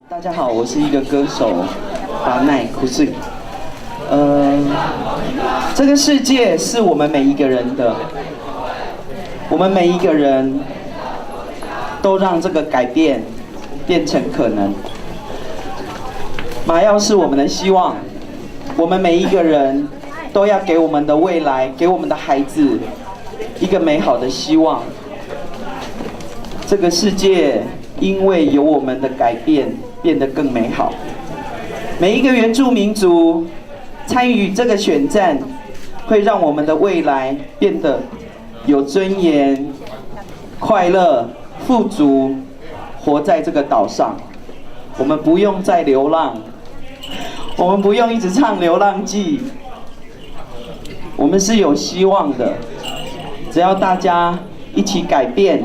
大家好，我是一个歌手Panai Kusui。这个世界是我们每一个人的，我们每一个人都让这个改变变成可能。马跃是我们的希望，我们每一个人都要给我们的未来，给我们的孩子一个美好的希望。这个世界因为有我们的改变，变得更美好。每一个原住民族参与这个选战，会让我们的未来变得有尊严、快乐、富足，活在这个岛上。我们不用再流浪，我们不用一直唱流浪记。我们是有希望的，只要大家一起改变。